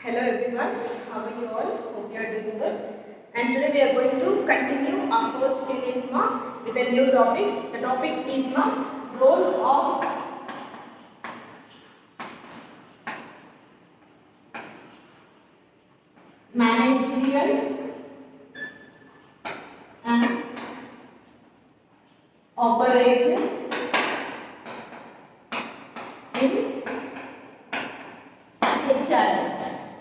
Hello everyone, how are you all? Hope you are doing good. And today we are going to continue our first unit with a new topic. The topic is role of managerial and operative in HRM.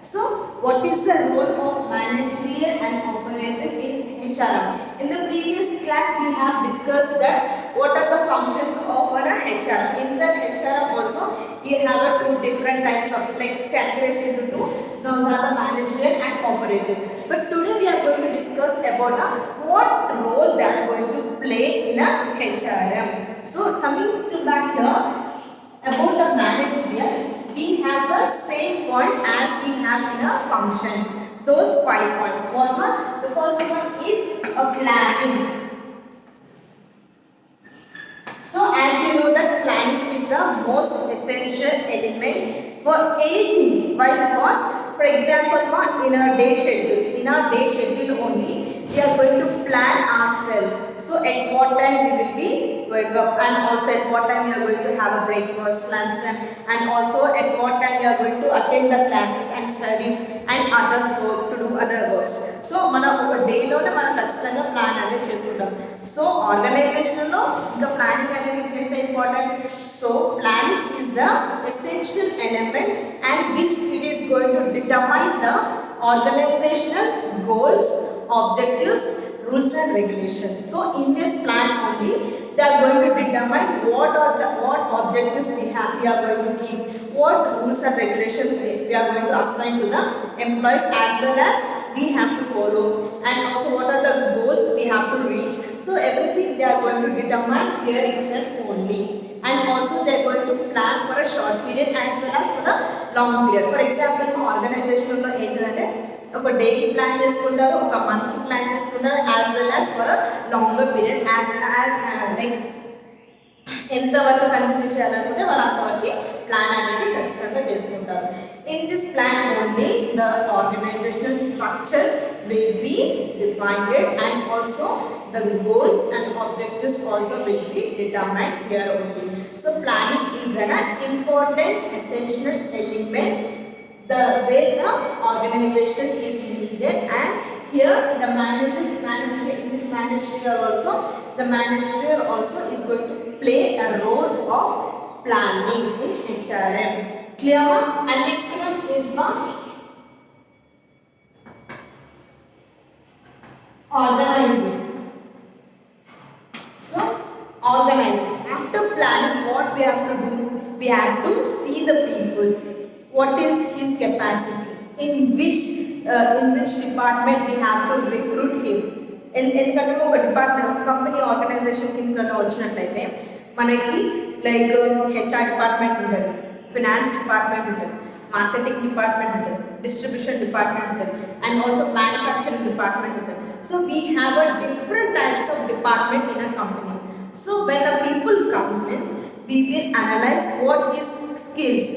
So, what is the role of managerial and operative in HRM? In the previous class, we have discussed that what are the functions of an HRM. In that HRM also, you have two different types of categorized into two. Those are the managerial and operative. But today we are going to discuss about what role they are going to play in a HRM. So, coming to back here. About the managerial, we have the same point as we have in our functions. Those 5 points. The first one is a planning. So as you know that planning is the most essential element for anything. Why? Because for example, in our day schedule only, we are going to plan ourselves. So at what time we will be wake up, and also at what time we are going to have a breakfast, lunch time, and also at what time we are going to attend the classes and study and other work to do other works. So మనం ఒక డేలోనే మనం ఖచ్చితంగా plan అనేది చేసుకుంటాం. So ఆర్గనైజేషన్లో ఇంకా planning అనేది ఎంత important. So planning is the essential element and which it is going to determine the organizational goals, objectives, rules and regulations. So in this plan only they are going to determine what objectives we are going to keep, what rules and regulations we are going to assign to the employees as well as we have to follow, and also what are the goals we have to reach. So everything they are going to determine here itself only. And also they are going to plan for a short period as well as for the long period. For example, organization lo entante ఒక daily plan చేసుకుంటారు, ఒక month plan చేసుకుంటారు, as well as for longer period as like ఎంతవరకు continue చేయాలనుకుంటే వాళ్ళు అంతవరకు plan అనేది ఖచ్చితంగా చేసుకుంటారు. In this plan only the organizational structure will be defined and also the goals and objectives also will be determined here only. So planning is an important essential element the way the organization is needed, and here the manager in this managerial also the managerial also is going to play a role of planning in HRM. Clear? And next one is the organizing. So organizing, after planning what we have to do, we have to see the people, what is his capacity, in which department we have to recruit him. ఎందుకంటే ఒక department ఒక company organisation కింద వచ్చినట్లయితే మనకి like HR department ఉంటుంది, finance department ఉంటుంది, marketing department ఉంటుంది, distribution department ఉంటుంది, అండ్ ఆల్సో మ్యానుఫ్యాక్చరింగ్ డిపార్ట్మెంట్ ఉంటుంది. So we have a different types of department in a company. So when the people comes means we will analyze what his skills,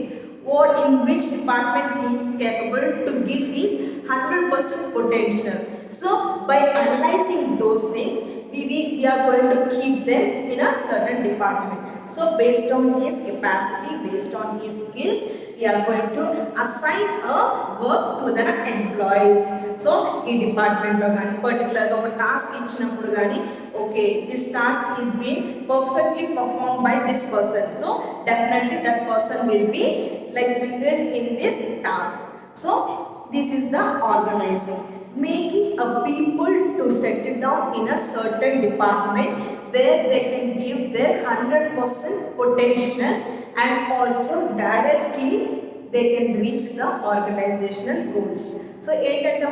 what in which department he is capable to give his 100% potential. So by analyzing those things we are going to keep them in a certain department. So based on his capacity, based on his skills, we are going to assign a work to the employees. So in department lo gaani particular ga oka task ichinapudu gaani, okay, this task is being perfectly performed by this person, so definitely that person will be like bigger in this task. So this is the organizing, making a people to settle down in a certain department where they can give their 100% potential and also directly they can reach the organizational goals. So ఏంటంటే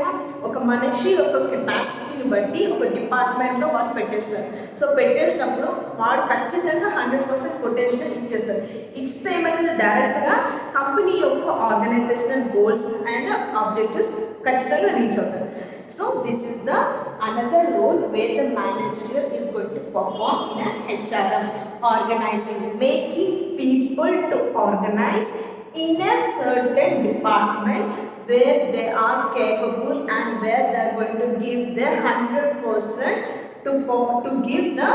ఒక మనిషి యొక్క కెపాసిటీని బట్టి ఒక డిపార్ట్మెంట్లో వాళ్ళు పెట్టేస్తారు. సో పెట్టేసినప్పుడు వాడు ఖచ్చితంగా 100% పొటెన్షియల్ ఇచ్చేస్తారు. ఇస్తే ఏమైతే డైరెక్ట్గా కంపెనీ యొక్క ఆర్గనైజేషనల్ గోల్స్ అండ్ ఆబ్జెక్టివ్స్ ఖచ్చితంగా రీచ్ అవుతారు. So this is the another role where the manager is going to perform in HRM, organizing, making people to organize in a certain department where they are capable and where they are going to give their 100% to give the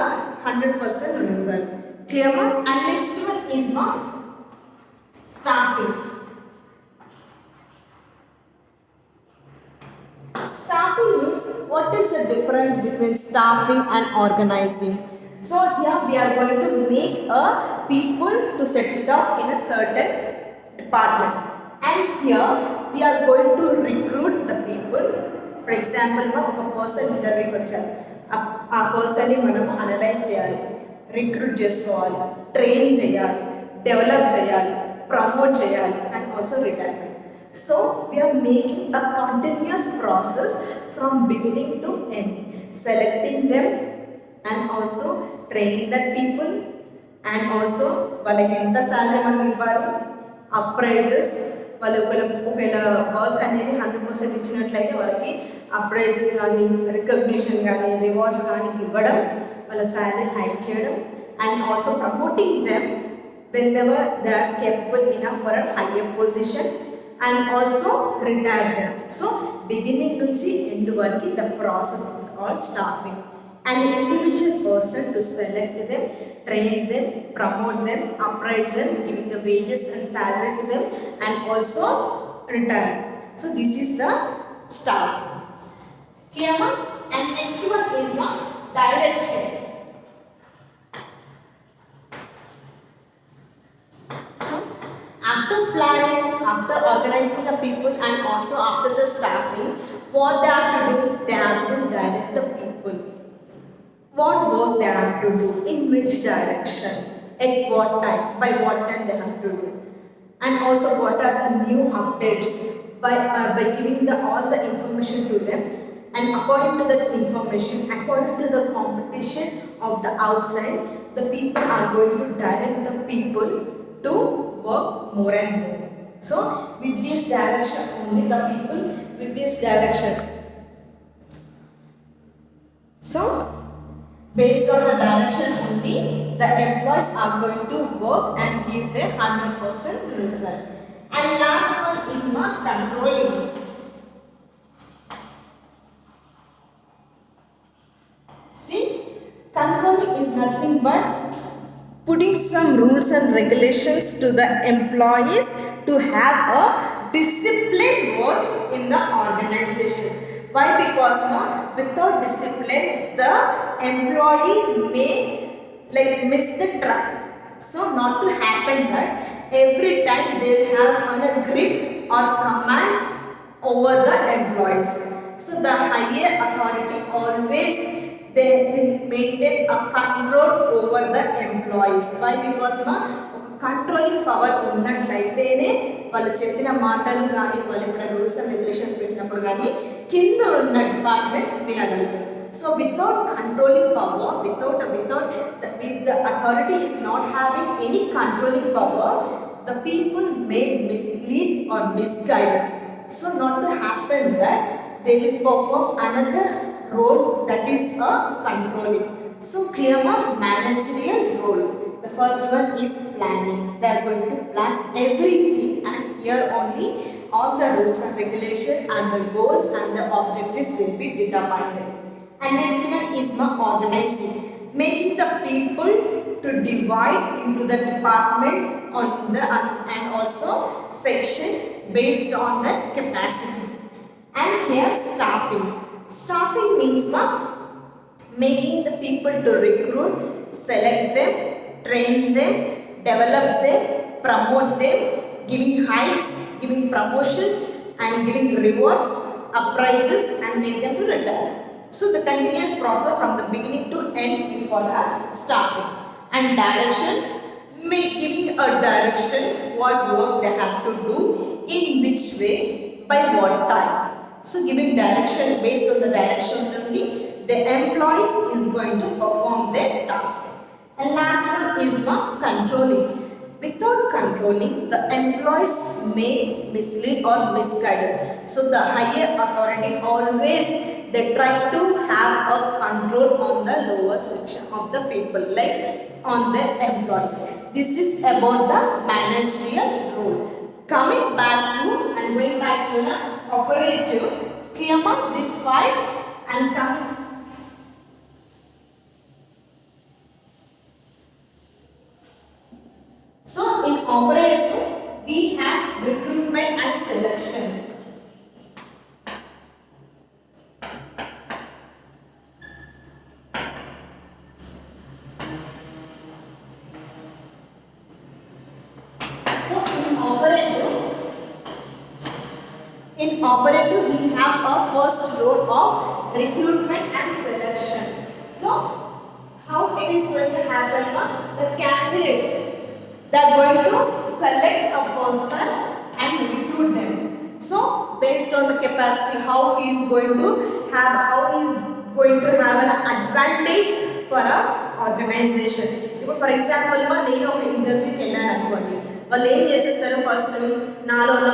100% result. Clear? And next one is staffing. Staffing means what is the difference between staffing and organizing? So here we are going to make a people to settle down in a certain department, and here we are going to recruit the people. For example, ఒక person ఇంటర్వ్యూకి వచ్చారు, ఆ పర్సన్ని మనము analyse చేయాలి, recruit చేసుకోవాలి, train చేయాలి, develop చేయాలి, ప్రమోట్ చేయాలి, and also retirement. So we are making a continuous process from beginning to end, selecting them and also training that people, and also వాళ్ళకి ఎంత సాలరీ మనం ఇవ్వాలి, అప్రైజెస్, వాళ్ళు ఒకవేళ వర్క్ అనేది 100% ఇచ్చినట్లయితే వాళ్ళకి అప్రైజింగ్ కానీ రికగ్నిషన్ కానీ రివార్డ్స్ కానీ ఇవ్వడం, వాళ్ళ సాలరీ హైక్ చేయడం, and also promoting them whenever they are capable enough for a higher position, and also retire them. So beginning nunchi end variki the process is called staffing. An individual person to select them, train them, promote them, appraise them, giving the wages and salary to them, and also retire. So this is the staff. Clear? And next one is the direction. After planning, after organizing the people, and also after the staffing, what they have to do? They have to direct the people. What work they have to do, in which direction, at what time, by what time they have to do, and also what are the new updates by giving all the information to them, and according to that information, according to the competition of the outside, the people are going to direct the people to work more and more. So with this direction only the people, with this direction, so based on the direction only the employees are going to work and give their 100% result. And last one is controlling. See, controlling is nothing but putting some rules and regulations to the employees to have a disciplined work in the organization. Why? Because without discipline the employee may miss the track. So not to happen that every time they have a grip or command over the employees. So the higher authority always they will maintain a control over the employees. Why? Because controlling power ఉన్నట్లయితేనే వాళ్ళు చెప్పిన మాటలు కానీ వాళ్ళు ఎప్పుడైనా rules and regulations పెట్టినప్పుడు కానీ కింద ఉన్న డిపార్ట్మెంట్ వినగలుగుతారు. So without controlling power, if the authority is not having any controlling power, the people may mislead or misguide. So not to happen that they will perform another role that is a controlling. So clear managerial role. The first one is planning. They are going to plan everything, and here only all the rules and regulations and the goals and the objectives will be determined. And next one is organizing, making the people to divide into the department on the and also section based on the capacity. And here staffing. Staffing means making the people to recruit, select them, train them, develop them, promote them, giving hikes, giving promotions, and giving rewards, appraisals, and make them to retire. So the continuous process from the beginning to end is called staffing. And direction, giving a direction, what work they have to do, in which way, by what time. So giving direction, based on the direction only the employees is going to perform their task. And last one is controlling. Without controlling, the employees may mislead or misguide. So the higher authority always they try to have a control on the lower section of the people, like on their employees. This is about the managerial role. Coming back to and going back to the operative. Clear ma? This 5 and coming. So in operative we have recruitment and selection. In operative, we have a first role of recruitment and selection. So, how it is going to happen? The candidates, they are going to select a person and recruit them. So, based on the capacity, how he is going to have an advantage for a organization. For example, నేను ఒక ఇంటర్వ్యూకి వెళ్ళాను అనుకోండి, వాళ్ళు ఏం చేసేస్తారు, first నాలో ఉన్న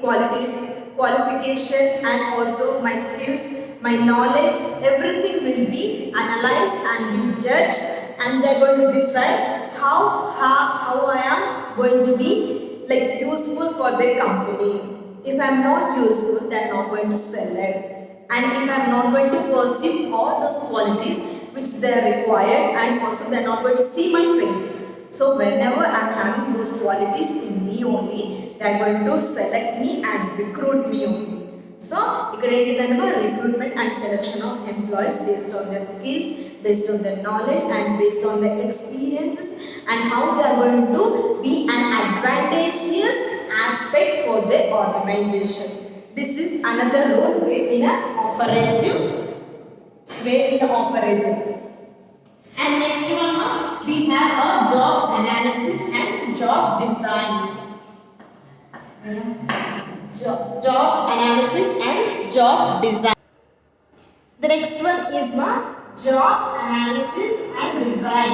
qualities, qualification and also my skills, my knowledge, everything will be analyzed and be judged, and they're going to decide how I am going to be like useful for their company. If I'm not useful, they're not going to select, and if I'm not going to perceive all those qualities which they are required, and also they're not going to see my face. So whenever I'm having those qualities in me only, they are going to select me and recruit me only. So ఇక్కడ ఏంటంటే recruitment and selection of employees based on their skills, based on their knowledge and based on their experiences, and how they are going to be an advantageous aspect for their organization. This is another role way in an operative. And next one, we have a job analysis and job design. Job analysis and job design. The next one is job analysis and design.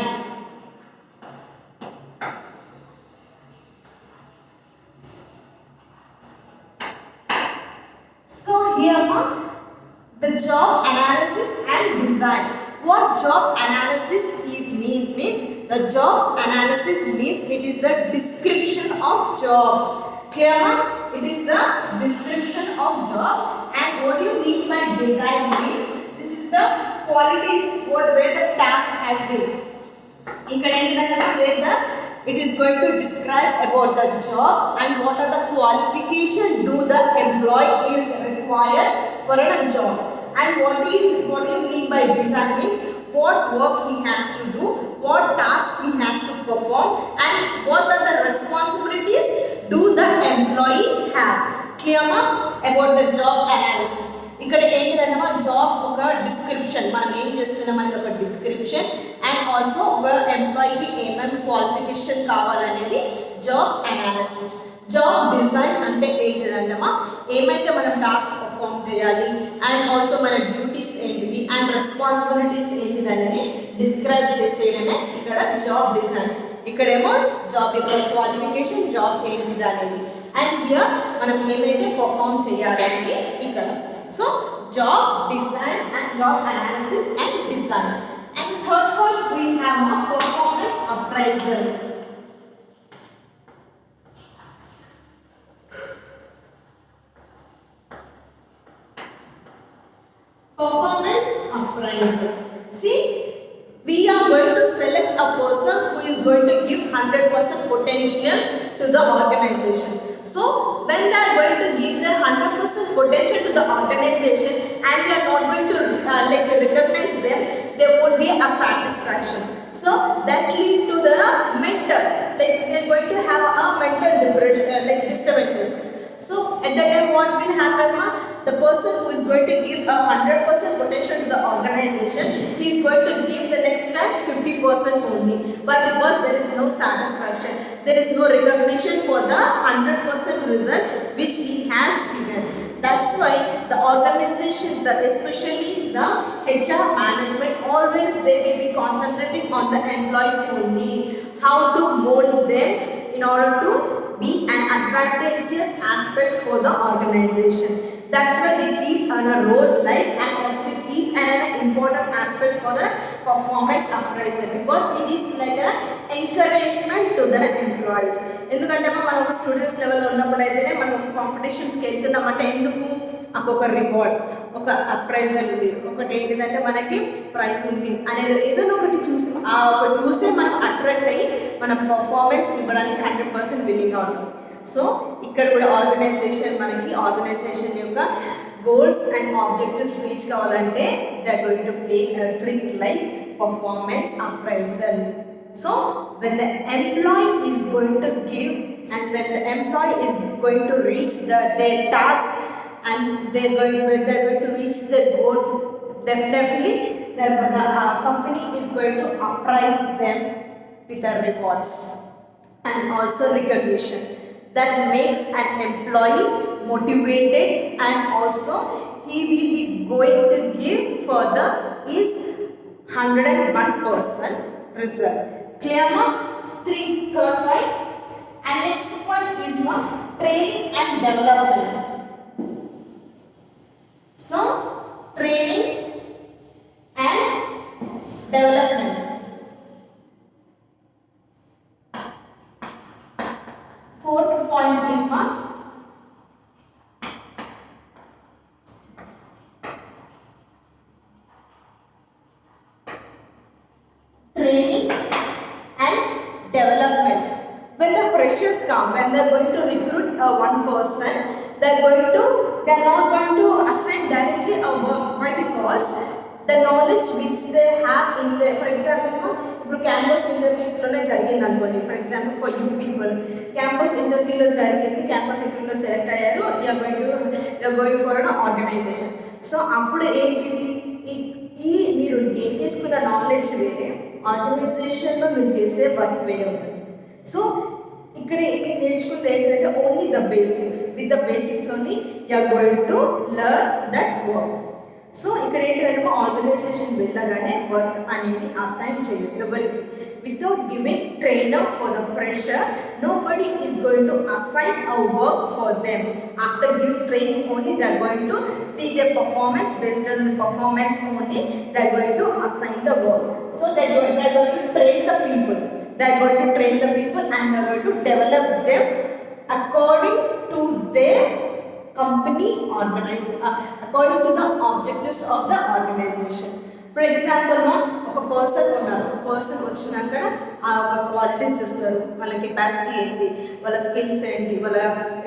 So here the job analysis and design. What job analysis means the job analysis means it is the description of job. Clear? It is the description of job. And what you mean by design means this is the qualities where the task has been. It is going to describe about the job and what are the qualifications do the employee is required for a job. And what do you mean by design means what work he has to do, what task he has to perform, and what are the responsibilities do the employee have. Clear about the job analysis. ఇక్కడ ఏంటిదంటే job ఒక description, మనం ఏం చేస్తున్నాం అనేది ఒక description, and also ఒక ఎంప్లాయీకి ఏమేమి క్వాలిఫికేషన్ కావాలనేది జాబ్ అనాలిసిస్. జాబ్ డిజైన్ అంటే ఏంటిదంటమా ఏమైతే మనం టాస్క్ పర్ఫామ్ చేయాలి, అండ్ ఆల్సో మన డ్యూటీస్ ఏంటిది అండ్ రెస్పాన్సిబిలిటీస్ ఏంటిది అనేది డిస్క్రైబ్ చేసేయడమే ఇక్కడ జాబ్ డిజైన్. ఇక్కడేమో జాబ్ యొక్క క్వాలిఫికేషన్, జాబ్ ఏంటిది అనేది, అండ్ హియర్ మనం ఏమైతే పర్ఫామ్ చేయాలనేది ఇక్కడ. So job design and job analysis and design. And third point we have a performance appraisal. Performance appraisal. See, we are going to select a person who is going to give 100% potential to the organization. So when they are going to give their 100% potential to the organization and we are not going to recognize them, there won't be a satisfaction. So that lead to the mental, they are going to have a mental depression, disturbances. So at that time what will happen? The person who is going to give a 100% potential to the organization, he is going to give the next time 50% only. But because there is no satisfaction, there is no recognition for the 100% result which he has given. That's why the organization, especially the HR management, always they will be concentrating on the employees only, how to mold them in order to be an advantageous aspect for the organization. That's why they keep on a role like, and also they keep keep an important aspect for the performance appraisal because it is like an encouragement to the employees. ఎందుకంటే మనం students లెవెల్లో ఉన్నప్పుడైతేనే మనం కాంపిటీషన్స్కి వెళ్తున్నామంటే ఎందుకు ఒక reward, ఒక appraisal ఉంది, ఒకటి ఏంటిదంటే మనకి ప్రైజ్ ఉంది అనేది ఏదైనా ఒకటి చూసి ఒకటి చూస్తే మనం అట్రాక్ట్ అయ్యి మన పర్ఫార్మెన్స్ ఇవ్వడానికి 100% విల్లింగ్గా ఉంటాం. సో ఇక్కడ కూడా ఆర్గనైజేషన్ యొక్క goals and objectives reach కావాలంటే they are going to play a trick like performance appraisal. So when the employee is going to give and when the employee is going to reach their task and they're going to reach the goal, definitely the company is going to appraise them with the rewards and also recognition that makes an employee motivated and also he will be going to give further his 101% result. Clear ma? Third point. And next point is what? Training and development. So training and development. Fourth point is what? Training and development. When the freshers come, when they are going to recruit one person, they are not going to assign directly a work. Why? Because the knowledge which they have in the, for example, ఇప్పుడు campus ఇంటర్వ్యూస్లోనే జరిగింది అనుకోండి. For example for you people campus ఇంటర్వ్యూలో జరిగింది, campus ఇంటర్వ్యూలో select అయ్యారు, you're going for an organization. So అప్పుడు ఏంటిది, ఈ మీరు గెయిన్ చేసుకున్న నాలెడ్జ్ వేరే, ఆర్గనైజేషన్లో మీరు చేసే వర్క్ వేరే ఉంటుంది. సో ఇక్కడ మీరు నేర్చుకుంటే ఏంటంటే only the basics, with the basics only you're going to learn that work. So ఇక్కడ ఏంటంటే ఆర్గనైజేషన్ వెళ్ళగానే వర్క్ అనేది అసైన్ చేయదు ఎవరికి. Without giving trainer for the fresher, nobody is going to assign a work for them. After giving training only, they are going to see their performance. Based on the performance only, they are going to assign the work. So they are going to train the people. They are going to train the people and they are going to develop them according to their company according to the objectives of the organization. For example ఒక person ఉన్నారు, ఒక person వచ్చినాక ఆ ఒక qualities చూస్తారు, వాళ్ళ capacity ఏంటి, వాళ్ళ స్కిల్స్ ఏంటి, వాళ్ళ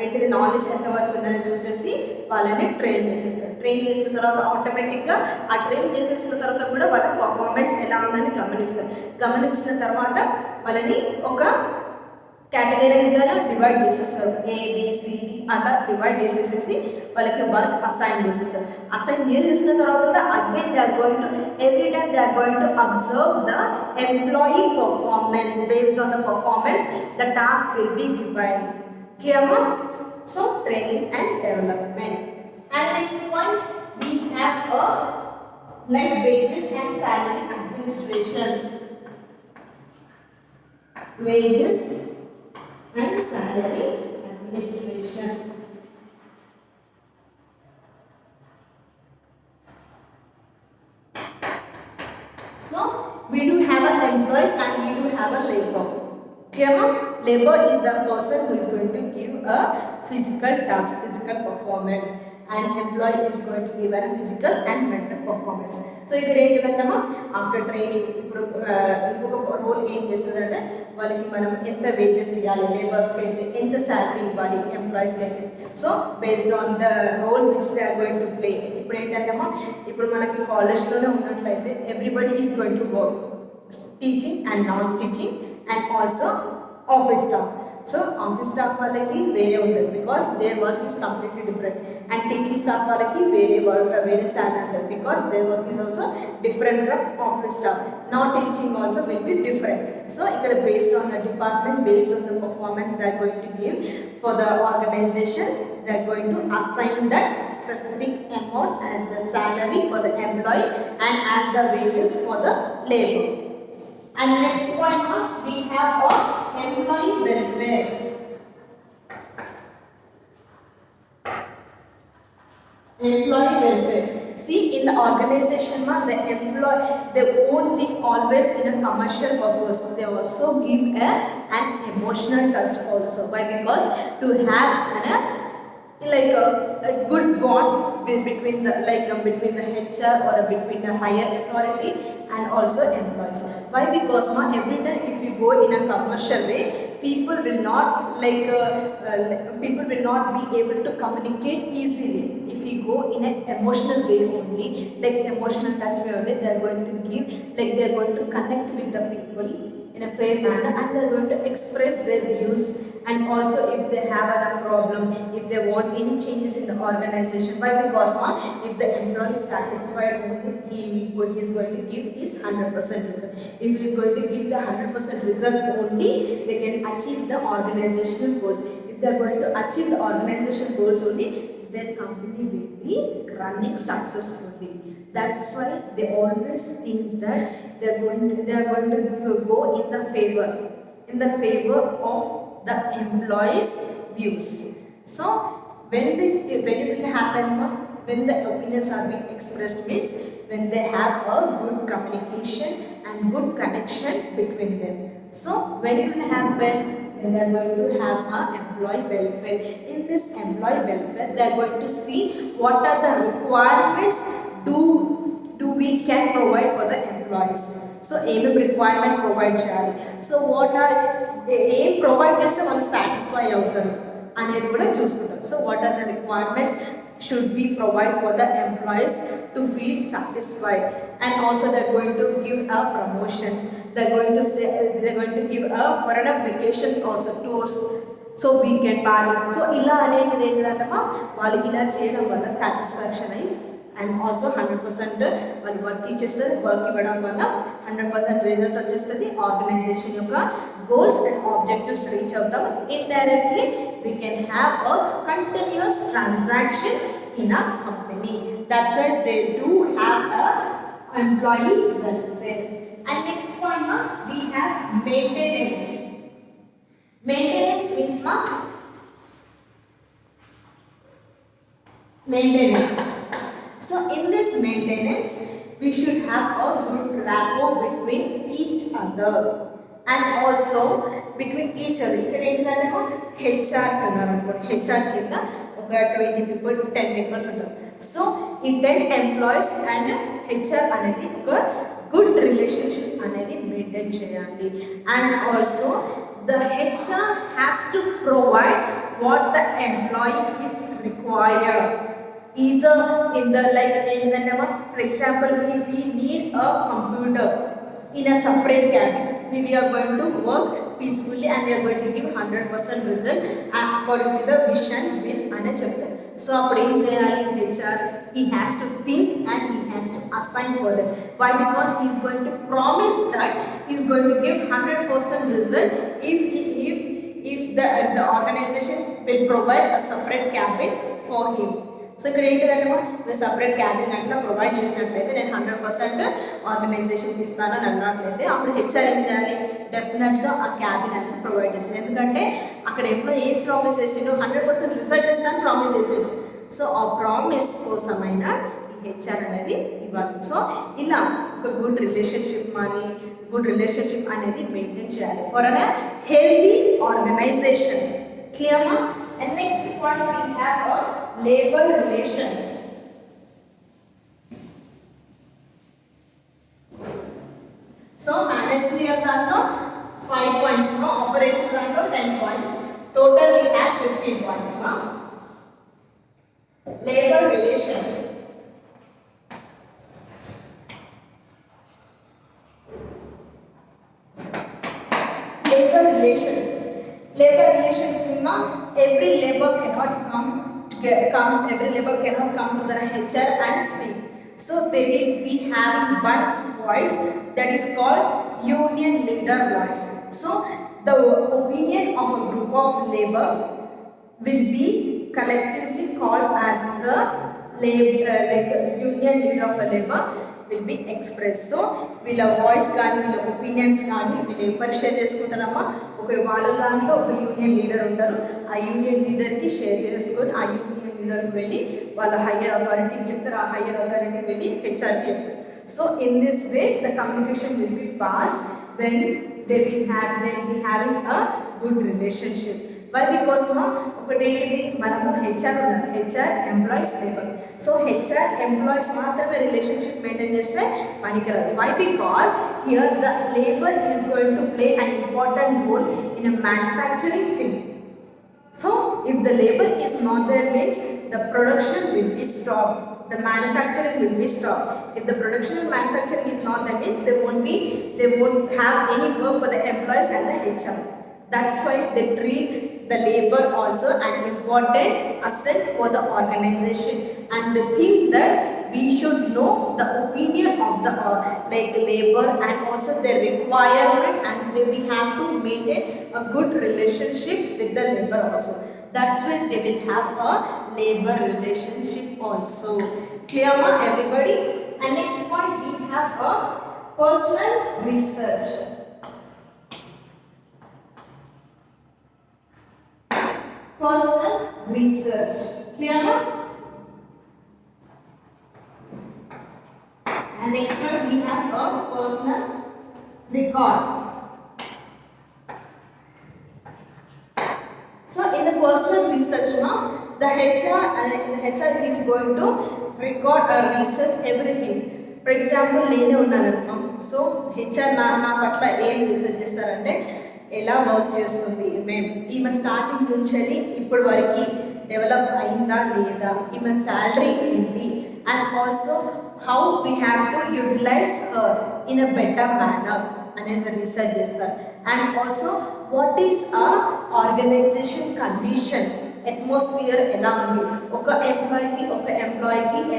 ఏంటిది నాలెడ్జ్ ఎంతవరకు ఉందని చూసేసి వాళ్ళని ట్రైన్ చేసేస్తారు. ట్రైన్ చేసిన తర్వాత ఆటోమేటిక్గా ఆ ట్రైన్ చేసేసిన తర్వాత కూడా వాళ్ళ పర్ఫార్మెన్స్ ఎలా ఉందని గమనిస్తారు. గమనించిన తర్వాత వాళ్ళని ఒక కేటగరైజ్గా డివైడ్ చేసేస్తారు, ఏబిసిడి అట్లా డివైడ్ చేసేసి వాళ్ళకి వర్క్ అసైన్ చేసేస్తారు. అసైన్ చేసేసిన తర్వాత కూడా again they are going to every time they are going to observe the employee performance. Based on the performance the task will be given. Clear? So training and development. And next point we have a like wages and salary administration. Wages and salary administration. So we do have an employees and we do have a labor. Clear? Labor is a person who is going to give a physical task, physical performance, and employee is going to give a physical and mental performance. So ఇక్కడ ఏంటంటమ్మా after training ఇప్పుడు ఇంకొక role ఏం చేస్తుందంటే వాళ్ళకి మనం ఎంత wages ఇవ్వాలి, లేబర్స్కి అయితే ఎంత శాలరీ ఇవ్వాలి, ఎంప్లాయీస్కి అయితే. So based on the role which they are going to play. ఇప్పుడు ఏంటంటమ్మా ఇప్పుడు మనకి కాలేజ్లోనే ఉన్నట్లయితే everybody is going to work, teaching and non teaching and also office staff. So office staff వాళ్ళకి వేరే ఉంటుంది because their work is completely different. And teaching staff వాళ్ళకి వేరే శాలరీ ఉంటుంది because their work is also different from office staff. Not teaching also will be different. So ఇక్కడ based on the department, based on the performance they are going to give for the organization, they are going to assign that specific amount as the salary for the employee and as the wages for the labor. And next point we have employee welfare. Employee welfare. See, in the organization, the employee, they won't think always in a commercial purpose. They also give an emotional touch also. Why? Because to have a good bond between the between the HR or between the higher authority and also employees. Why? Because every time if you go in a commercial way, people will not people will not be able to communicate easily. If you go in an emotional way only, like emotional touch way only, they are going to give, like they are going to connect with the people in a fair manner, and they are going to express their views. And also if they have a problem, if they want any changes in the organization. Why? Because if the employee is satisfied only, he is going to give his 100% result. If he is going to give the 100% result only, they can achieve the organizational goals. If they are going to achieve the organizational goals only, their company will be running successfully. That's why they always think that they are going to go in the favor of the employees' views. So when it will happen, when the opinions are being expressed, means when they have a good communication and good connection between them. So when it will happen, when they are going to have a employee welfare. In this employee welfare, they are going to see what are the requirements do we can provide for the employees. So ఏమేం requirement provide చేయాలి, so what are ఏం provide చేస్తే వాళ్ళు satisfy అవుతారు అనేది కూడా చూసుకుంటాం. So what are the requirements should be provide for the employees to feel satisfied. And also they are going to give promotions, they are going to say, they are going to give for vacations also, tours, so weekend party. So ఇలా అనేది ఏంటంటే వాళ్ళకి ఇలా చేయడం వల్ల satisfaction అయ్యి, and also 100% వాళ్ళు work ఇచ్చేస్తారు. వర్క్ ఇవ్వడం వల్ల 100% రిజల్ట్ వచ్చేస్తుంది. ఆర్గనైజేషన్ యొక్క గోల్స్ అండ్ ఆబ్జెక్టివ్స్ రీచ్ అవుతాం. Indirectly we can have a continuous transaction in a company. That's why they do have a employee welfare. And next point, we have maintenance. Maintenance means maintenance. So in this maintenance, we should have a good rapport between each other and also between each other. ఇక్కడ ఏంటంటే HR అన్నారు అనుకోండి, HR కింద ఒక 20 people 10 members ఉంటారు. So ఈ 10 employees and HR అనేది ఒక గుడ్ రిలేషన్షిప్ అనేది మెయింటైన్ చేయాలి. And also the HR has to provide what the employee is required. Either in the for example, if we need a computer in a separate cabin, we are going to work peacefully and we are going to give 100% result according to the vision will ane cheptaru. So appudu em cheyali HR, he has to think and he has to assign for them. Why? Because he is going to promise that he is going to give 100% result if the organization will provide a separate cabin for him. So ఇక్కడ ఏంటంటే మీరు separate cabin అట్లా provide చేసినట్లయితే, నేను 100% ఆర్గనైజేషన్కి ఇస్తానని అన్నట్లయితే, అప్పుడు HR ఏం చేయాలి, డెఫినెట్గా ఆ క్యాబిన్ అనేది ప్రొవైడ్ చేస్తారు. ఎందుకంటే అక్కడ ఎంప్లాయీ ఏం ప్రామిస్ చేసిండు, 100% రిజల్ట్ ఇస్తాను ప్రామిస్ చేసిండు. సో ఆ ప్రామిస్ కోసమైనా ఈ హెచ్ఆర్ అనేది ఇవ్వాలి. సో ఇలా ఒక గుడ్ రిలేషన్షిప్ అనేది మెయింటైన్ చేయాలి ఫర్ అన్ హెల్తీ ఆర్గనైజేషన్. క్లియర్మా? And next point we have labor relations. So managerial danlo 5 points, operational danlo 10 points. Total we have 15 points. Labor relations. Labor relations means every labor cannot come to the HR and speak. So they will be having one voice, that is called union leader voice. So the opinion of a group of labor will be collectively called as the union leader of a labor will be expressed. So వీళ్ళ voice కానీ వీళ్ళ opinions కానీ వీళ్ళు ఎవరు share చేసుకుంటారమ్మా, ఒక వాళ్ళ దాంట్లో ఒక యూనియన్ లీడర్ ఉంటారు. ఆ యూనియన్ లీడర్కి షేర్ చేసుకొని ఆ యూనియన్ ముందరకు వెళ్ళి వాళ్ళ హయ్యర్ అథారిటీకి చెప్తారు, ఆ హయ్యర్ అథారిటీకి వెళ్ళి హెచ్ఆర్కి చెప్తారు. So in this way the communication will be passed when they will be having a good relationship. Why? Because ఒకటి ఏంటిది, మనము హెచ్ఆర్ ఉన్నారు, HR employees labour. So HR employees మాత్రమే రిలేషన్షిప్ మెయింటైన్ చేస్తే పనికిరాదు. Why? Because here the labour is going to play an important role in a manufacturing thing. So if the labor is not there means the production will be stopped, the manufacturing will be stopped. If the production and manufacturing is not there means they won't have any work for the employees and the HR. That's why they treat the labor also an important asset for the organization, and they think that we should know the opinion of the labor and also their requirement, and we have to maintain a good relationship with the labor also. That's when they will have a labor relationship also. Clear ma everybody? And next point we have a personal research. Personal research. Clear ma? And next one we have a personal record. So in the personal research now, the HR is going to record or research everything. For example, నేనే ఉన్నానమ్మా, so HR నా పట్ల ఏం research చేస్తారంటే ఎలా work చేస్తుంది ఈమె starting నుంచి ఇప్పటి వరకు డెవలప్ అయిందా లేదా, ఈమె శాలరీ ఏంటి, and also how we have to utilize her in a better manner అనేది రీసెర్చ్ చేస్తారు. అండ్ ఆల్సో వాట్ ఈస్ ఆ ఆర్గనైజేషన్ కండిషన్, అట్మాస్ఫియర్ ఎలా ఉంది, ఒక ఎంప్లాయీకి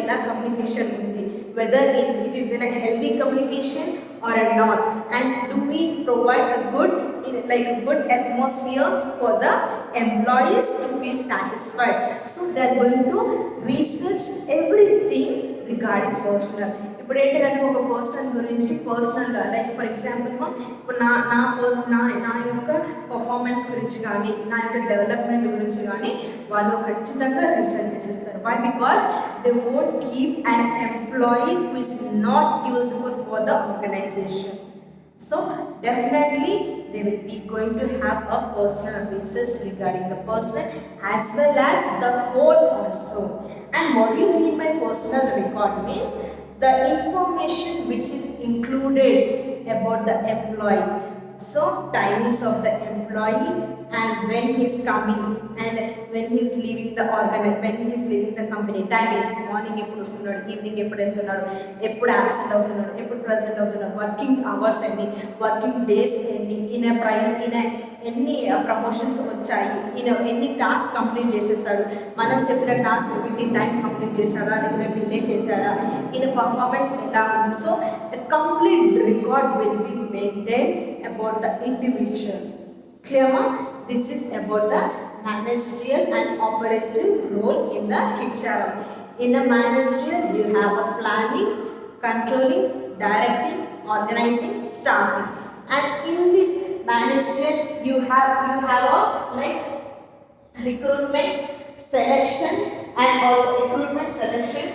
ఎలా కమ్యూనికేషన్ ఉంది, whether it is in a healthy communication or not, and do we provide a good atmosphere for the employees to feel satisfied. So they are going to research everything regarding personal. ఇప్పుడు ఏంటంటే ఒక person గురించి పర్సనల్గా like for example ఇప్పుడు నా యొక్క performance గురించి కానీ నా యొక్క డెవలప్మెంట్ గురించి కానీ వాళ్ళు ఖచ్చితంగా రీసెర్చ్ చేసేస్తారు. Why? Because they won't keep an employee who is not useful for the organisation. So definitely they will be going to have a personal research regarding the person as well as the whole also. And what do you mean by personal record means the information which is included about the employee. So timings of the employee and when he is coming and when he is leaving the when he is leaving the company, timings, morning ఎప్పుడు వస్తున్నాడు, evening ఎప్పుడు వెళ్తున్నాడు, ఎప్పుడు absent అవుతున్నాడు, ఎప్పుడు present అవుతున్నాడు, working hours ఎన్ని, working days ఎన్ని, ఎన్ని ప్రమోషన్స్ వచ్చాయి, ఎన్ని టాస్క్ కంప్లీట్ చేసేసాడు, మనం చెప్పిన task with in time complete చేశాడా లేకపోతే డిలే చేశాడా, పర్ఫార్మెన్స్ ఎలా ఉంది. So complete record will be maintain about the individual. Clear ma? This is about the managerial and operative role in the HR. In a managerial you have a planning, controlling, directing, organizing, staffing, and in this managerial you have a like recruitment, selection, and also recruitment, selection,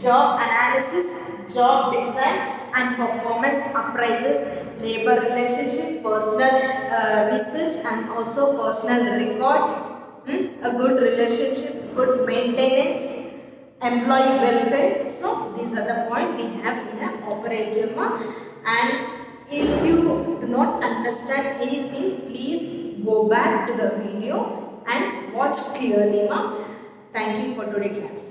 job analysis, job design, and performance appraisals, labor relationship, personal research, and also personal record, a good relationship, good maintenance, employee welfare. So these are the points we have in an operative. And if you do not understand anything, please go back to the video and watch clearly. Thank you for today's class.